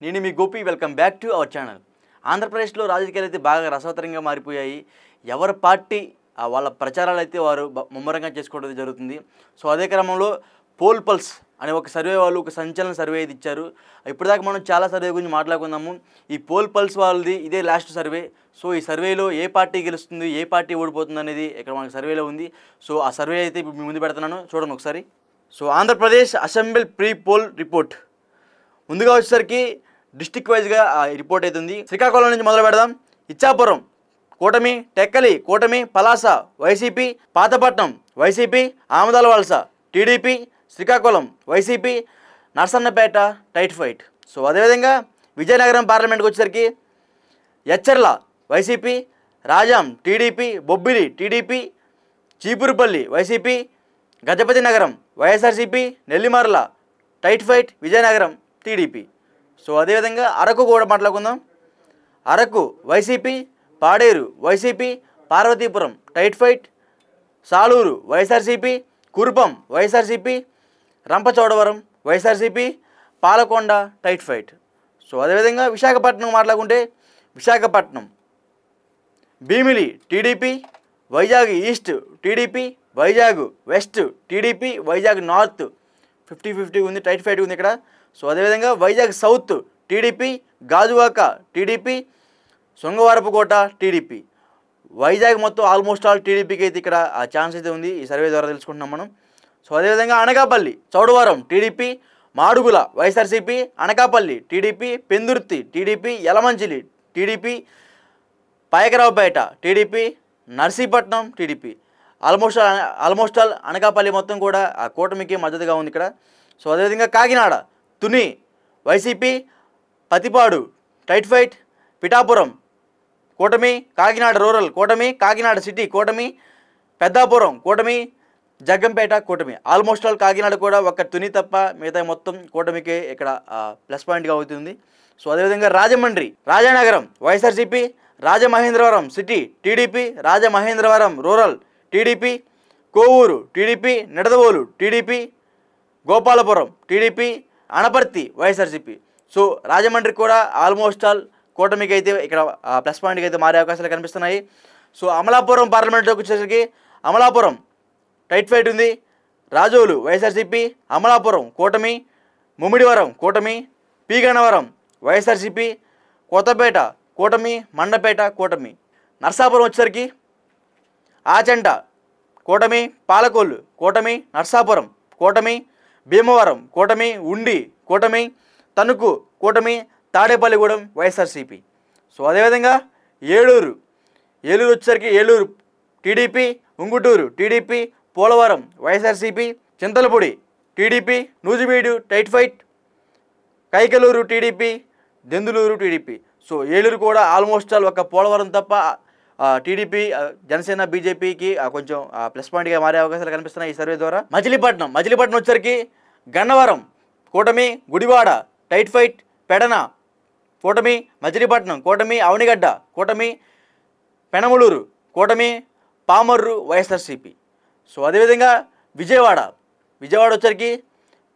నేను మీ Gopi welcome back to our channel. ఆంధ్రప్రదేశ్లో రాజకీయాలు అయితే బాగా రసవత్తరంగా మారిపోయాయి. ఎవరి పార్టీ వాళ్ళ ప్రచారాలు అయితే వారు ముమ్మరంగా చేసుకోవడం జరుగుతుంది. సో అదే క్రమంలో పోల్ పల్స్ అనే ఒక సర్వే వాళ్ళు ఒక సంచలన సర్వే అయితే ఇచ్చారు. ఇప్పటిదాకా మనం చాలా సర్వే గురించి మాట్లాడుకుందాము. ఈ పోల్ పల్స్ వాళ్ళది ఇదే లాస్ట్ సర్వే. సో ఈ సర్వేలో ఏ పార్టీ గెలుస్తుంది, ఏ పార్టీ ఓడిపోతుంది అనేది ఇక్కడ మనకు సర్వేలో ఉంది. సో ఆ సర్వే అయితే ఇప్పుడు మీ ముందు పెడుతున్నాను, చూడండి ఒకసారి. So Andhra Pradesh assembly pre poll report. ముందుగా వచ్చేసరికి డిస్టిక్ వైజ్గా రిపోర్ట్ అవుతుంది. శ్రీకాకుళం నుంచి మొదలు పెడదాం. ఇచ్చాపురం కూటమి, టెక్కలి కూటమి, Palasa YCP, Pathapatnam YCP, Amadalavalasa TDP, Srikakulam YCP, Narasannapeta tight fight. So అదేవిధంగా విజయనగరం పార్లమెంట్కి వచ్చేసరికి Etcherla YCP, Rajam TDP, Bobbili TDP, Cheepurupalli YCP, Gajapathinagaram YSRCP, Nellimarla tight fight Vizianagaram TDP. So అదేవిధంగా అరకు కూడా మాట్లాడుకుందాం. Araku YCP, Paderu YCP, Parvathipuram tight fight, Salur YSRCP, Kurupam YSRCP, Rampachodavaram YSRCP, Palakonda tight fight. So అదేవిధంగా విశాఖపట్నం మాట్లాడుకుంటే Visakhapatnam Bheemili TDP, Vizag east TDP, Vizag west TDP, Vizag north 50-50 ఉంది, tight fight ఉంది ఇక్కడ. సో అదేవిధంగా Vizag south TDP, Gajuwaka TDP, Srungavarapukota TDP. Vizag మొత్తం ఆల్మోస్ట్ ఆల్ టీడీపీకి అయితే ఇక్కడ ఆ ఛాన్స్ అయితే ఉంది, ఈ సర్వే ద్వారా తెలుసుకుంటున్నాం మనం. సో అదేవిధంగా Anakapalli Chodavaram TDP, Madugula YSRCP, Anakapalli TDP, Pendurthi TDP, Yelamanchili TDP, Payakaraopeta TDP, Narsipatnam TDP. Almost all Anakapalli మొత్తం కూడా ఆ కూటమికి మద్దతుగా ఉంది ఇక్కడ. సో అదేవిధంగా Kakinada Tuni YCP, Patipadu tight fight, Pithapuram కూటమి, కాకినాడ రూరల్ కూటమి, కాకినాడ సిటీ కూటమి, పెద్దాపురం కూటమి, జగ్గంపేట కూటమి. ఆల్మోస్ట్ ఆల్ కాకినాడ కూడా ఒక తుని తప్ప మిగతా మొత్తం కూటమికి ఇక్కడ ప్లస్ పాయింట్గా అవుతుంది. సో అదేవిధంగా Rajahmundry, Rajanagaram YSRCP, Rajamahendravaram city TDP, Rajamahendravaram rural TDP, Kovur TDP, Nidadavolu TDP, Gopalapuram TDP, Anaparthi YSRCP. So Rajahmundry కూడా ఆల్మోస్ట్ ఆల్ కూటమికి అయితే ఇక్కడ ప్లస్ పాయింట్కి అయితే మారే అవకాశాలు కనిపిస్తున్నాయి. సో అమలాపురం పార్లమెంట్లోకి వచ్చేసరికి అమలాపురం టైట్ ఫైట్ ఉంది. రాజోలు వైఎస్ఆర్సీపీ, అమలాపురం కూటమి, ముమ్మిడివరం కూటమి, పీగన్నవరం వైఎస్ఆర్సీపీ, కొత్తపేట కూటమి, మండపేట కూటమి. నర్సాపురం వచ్చేసరికి ఆచంట కూటమి, పాలకొల్లు కూటమి, నర్సాపురం కూటమి, భీమవరం కూటమి, ఉండి కూటమి, తణుకు కూటమి, తాడేపల్లిగూడెం వైఎస్ఆర్సీపీ. సో అదేవిధంగా ఏలూరు వచ్చేసరికి Eluru TDP, Unguturu TDP, Polavaram YSRCP, Chintalapudi TDP, Nuzvid tight fight, Kaikaluru TDP, Denduluru TDP. So Eluru కూడా ఆల్మోస్ట్ ఆల్ ఒక పోలవరం తప్ప టీడీపీ, జనసేన, బీజేపీకి కొంచెం ప్లస్ పాయింట్గా మారే అవకాశాలు కనిపిస్తున్నాయి ఈ సర్వే ద్వారా. మచిలీపట్నం వచ్చేసరికి గన్నవరం కూటమి, గుడివాడ టైట్ ఫైట్, పెడన కూటమి, మచిలీపట్నం కూటమి, అవనిగడ్డ కూటమి, పెనమలూరు కూటమి, పామర్రు వైఎస్ఆర్సీపీ. సో అదేవిధంగా విజయవాడ వచ్చేసరికి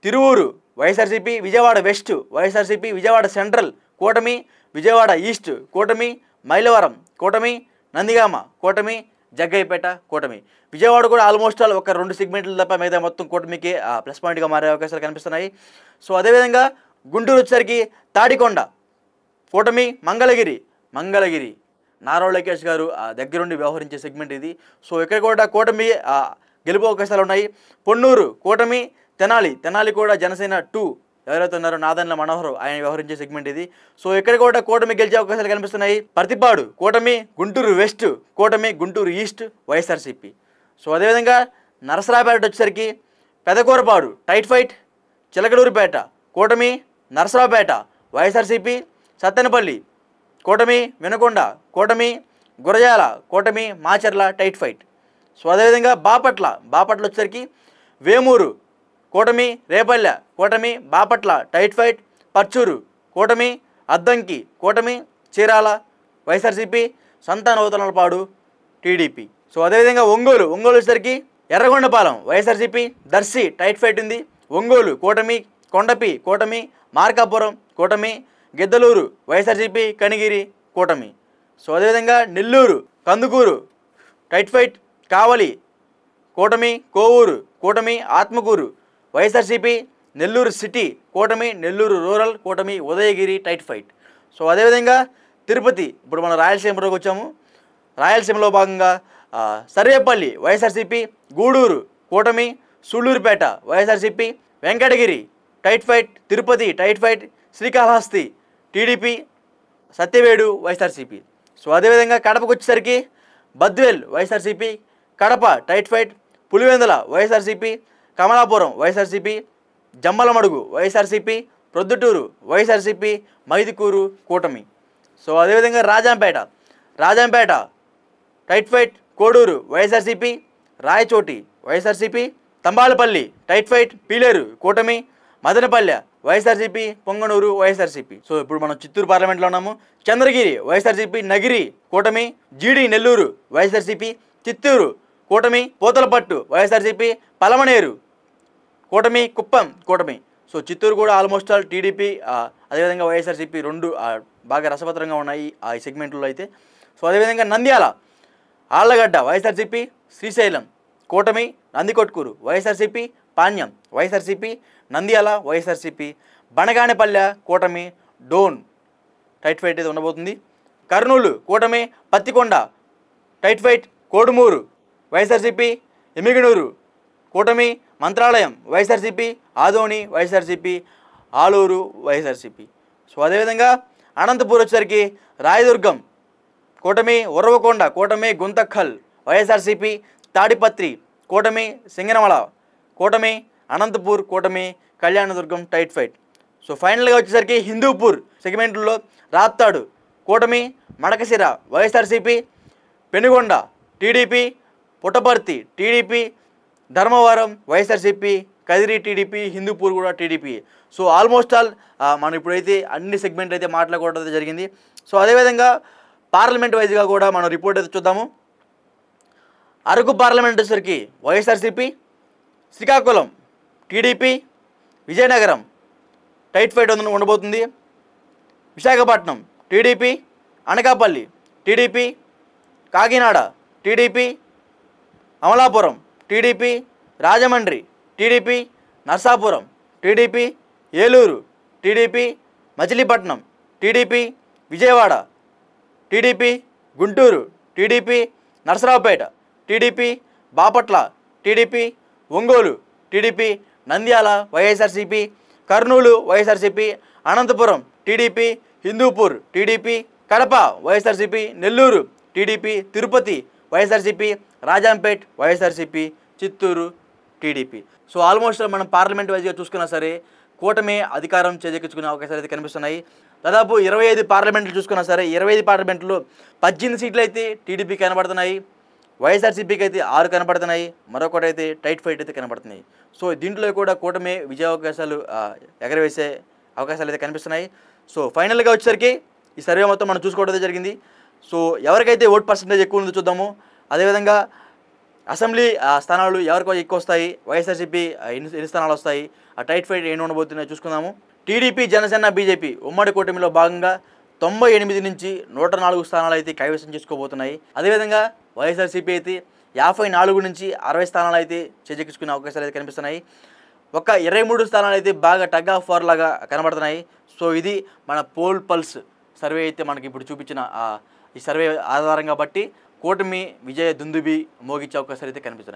తిరువూరు వైఎస్ఆర్సీపీ, విజయవాడ వెస్ట్ వైఎస్ఆర్సీపీ, విజయవాడ సెంట్రల్ కూటమి, విజయవాడ ఈస్ట్ కూటమి, మైలవరం కూటమి, నందిగామ కూటమి, జగ్గయ్యపేట కూటమి. విజయవాడ కూడా ఆల్మోస్ట్ ఆల్ ఒక 2 సెగ్మెంట్లు తప్ప మిగతా మొత్తం కూటమికి ప్లస్ పాయింట్గా మారే అవకాశాలు కనిపిస్తున్నాయి. సో అదేవిధంగా గుంటూరు వచ్చేసరికి తాడికొండ కూటమి, మంగళగిరి నారా లోకేష్ గారు దగ్గరుండి వ్యవహరించే సెగ్మెంట్ ఇది. సో ఇక్కడ కూడా కూటమి గెలుపు అవకాశాలు ఉన్నాయి. పొన్నూరు కూటమి, తెనాలి కూడా జనసేన 2 ఎవరైతే ఉన్నారో నాదన్ల మనోహర్ ఆయన వ్యవహరించే సెగ్మెంట్ ఇది. సో ఇక్కడ కూడా కూటమి గెలిచే అవకాశాలు కనిపిస్తున్నాయి. ప్రతిపాడు కూటమి, గుంటూరు వెస్ట్ కూటమి, గుంటూరు ఈస్ట్ వైఎస్ఆర్సీపీ. సో అదేవిధంగా నరసరావుపేట వచ్చేసరికి పెదకూరపాడు టైట్ ఫైట్, చిలకలూరుపేట కూటమి, నరసరావుపేట వైఎస్ఆర్సీపీ, సత్తెనపల్లి కూటమి, వినకొండ కూటమి, గురజాల కూటమి, మాచర్ల టైట్ ఫైట్. సో అదేవిధంగా బాపట్ల వచ్చేసరికి వేమూరు కూటమి, రేపల్లె కూటమి, బాపట్ల టైట్ ఫైట్, పర్చూరు కూటమి, అద్దంకి కూటమి, చీరాల వైఎస్ఆర్సీపీ, సంతానవతలపాడు టీడీపీ. సో అదేవిధంగా ఒంగోలు వచ్చేసరికి ఎర్రగొండపాలెం వైఎస్ఆర్సీపీ, దర్శి టైట్ ఫైట్ ఉంది. ఒంగోలు కూటమి, కొండపి కూటమి, మార్కాపురం కూటమి, గిద్దలూరు వైఎస్ఆర్సీపీ కనిగిరి కూటమి. సో అదేవిధంగా నెల్లూరు కందుకూరు టైట్ ఫైట్ కావలి కూటమి, కోవూరు కూటమి, ఆత్మకూరు వైఎస్ఆర్సీపీ, నెల్లూరు సిటీ కూటమి, నెల్లూరు రూరల్ కూటమి, ఉదయగిరి టైట్ ఫైట్. సో అదేవిధంగా తిరుపతి, ఇప్పుడు మనం రాయలసీమలోకి వచ్చాము. రాయలసీమలో భాగంగా సర్వేపల్లి వైఎస్ఆర్సీపీ, గూడూరు కూటమి, Sullurpeta YSRCP, Venkatagiri tight fight, Tirupati tight fight, Srikalahasti TDP, Satyavedu YSRCP. So అదేవిధంగా కడపకు వచ్చేసరికి Badvel YSRCP, Kadapa tight fight, Pulivendula YSRCP, Kamalapuram YSRCP, Jammalamadugu YSRCP, Proddatur YSRCP, Mydukur కూటమి. సో అదేవిధంగా Rajampet tight fight, Kodur YSRCP, Rayachoti YSRCP, Thamballapalle tight fight, Pileru కూటమి, Madanapalle YSRCP, Punganur YSRCP. So ఇప్పుడు మనం చిత్తూరు పార్లమెంట్లో ఉన్నాము. చంద్రగిరి వైఎస్ఆర్సీపీ, నగిరి కూటమి, జీడి నెల్లూరు వైఎస్ఆర్సీపీ, చిత్తూరు కూటమి, పోతలపట్టు వైఎస్ఆర్సీపీ, పలమనేరు కూటమి, కుప్పం కూటమి. సో చిత్తూరు కూడా ఆల్మోస్ట్ ఆల్ టీడీపీ అదేవిధంగా వైఎస్ఆర్సీపీ రెండు బాగా రసవత్తరంగా ఉన్నాయి ఆ సెగ్మెంట్లో అయితే. సో అదేవిధంగా నంద్యాల ఆళ్లగడ్డ వైఎస్ఆర్సీపీ, శ్రీశైలం కూటమి, నందికొట్కూరు వైఎస్ఆర్సీపీ, పాణ్యం వైఎస్ఆర్సీపీ, నంద్యాల వైఎస్ఆర్సీపీ, బనగానపల్లె కూటమి, డోన్ టైట్ ఫైట్ అయితే ఉండబోతుంది. కర్నూలు కూటమి, పత్తికొండ టైట్ ఫైట్, కోడుమూరు వైఎస్ఆర్సీపీ, ఎమిగనూరు కూటమి, మంత్రాలయం వైఎస్ఆర్సీపీ, ఆదోని వైఎస్ఆర్సీపీ, ఆలూరు వైఎస్ఆర్సీపీ. సో అదేవిధంగా అనంతపూర్ వచ్చేసరికి రాయదుర్గం కూటమి, ఉరవకొండ కూటమి, గుంతక్కల్ వైఎస్ఆర్సీపీ, తాడిపత్రి కూటమి, సింగనమల కూటమి, అనంతపూర్ కూటమి, కళ్యాణదుర్గం టైట్ ఫైట్. సో ఫైనల్గా వచ్చేసరికి హిందూపూర్ సెగ్మెంట్లో రాప్తాడు కూటమి, Madakasira YSRCP, Penukonda TDP, Puttaparthi TDP, Dharmavaram YSRCP, Kadiri TDP, Hindupur కూడా టీడీపీ. సో ఆల్మోస్ట్ ఆల్ మనం ఇప్పుడైతే అన్ని సెగ్మెంట్లు అయితే మాట్లాడుకోవడం జరిగింది. సో అదేవిధంగా పార్లమెంట్ వైజ్గా కూడా మనం రిపోర్ట్ అయితే చూద్దాము. అరకు పార్లమెంట్ వచ్చేసరికి YSRCP, Srikakulam TDP, Vizianagaram tight fight ఉండబోతుంది, Visakhapatnam TDP, Anakapalli TDP, Kakinada TDP, Amalapuram TDP, Rajahmundry TDP, Narsapuram TDP, Eluru TDP, Machilipatnam TDP, Vijayawada TDP, Guntur TDP, Narasaraopet TDP, Bapatla TDP, Ongole TDP, Nandyal YSRCP, Kurnool YSRCP, Anantapur TDP, Hindupur TDP, Kadapa YSRCP, Nellore TDP, Tirupati YSRCP, Rajampet YSRCP, Chittoor TDP. So almost మనం parliament వైజ్గా చూసుకున్నా సరే కూటమి అధికారం చేజెక్కించుకునే అవకాశాలు అయితే కనిపిస్తున్నాయి. దాదాపు 25 పార్లమెంట్లు చూసుకున్నా సరే 25 పార్లమెంట్లో 18 సీట్లు అయితే టీడీపీ కనబడుతున్నాయి, వైఎస్ఆర్సీపీకి అయితే 6 కనబడుతున్నాయి, మరొకటి అయితే టైట్ ఫైట్ అయితే కనబడుతున్నాయి. సో దీంట్లో కూడా కూటమి విజయ అవకాశాలు ఎగరవేసే అవకాశాలు అయితే కనిపిస్తున్నాయి. సో ఫైనల్గా వచ్చేసరికి ఈ సర్వే మొత్తం మనం చూసుకోవడం జరిగింది. సో ఎవరికైతే ఓట్ పర్సంటేజ్ ఎక్కువ ఉందో చూద్దాము. అదేవిధంగా అసెంబ్లీ స్థానాలు ఎవరికి ఎక్కువ వస్తాయి, వైఎస్ఆర్సీపీ ఎన్ని స్థానాలు వస్తాయి, ఆ టైట్ ఫైట్ ఏంటి ఉండబోతున్నాయో చూసుకుందాము. టీడీపీ, జనసేన, బీజేపీ ఉమ్మడి కూటమిలో భాగంగా 98 నుంచి 104 స్థానాలు అయితే కైవసం చేసుకోబోతున్నాయి. అదేవిధంగా వైఎస్ఆర్సీపీ అయితే 54 నుంచి 60 స్థానాలు అయితే చేజెక్కించుకునే అవకాశాలు అయితే కనిపిస్తున్నాయి. ఒక 23 స్థానాలు అయితే బాగా టగ్ ఆఫ్ వార్ లాగా కనబడుతున్నాయి. సో ఇది మన పోల్ పల్స్ సర్వే అయితే మనకి ఇప్పుడు చూపించిన ఈ సర్వే ఆధారంగా బట్టి కూటమి విజయ దుందుబి మోగించే అవకాశాలు అయితే కనిపిస్తున్నాయి.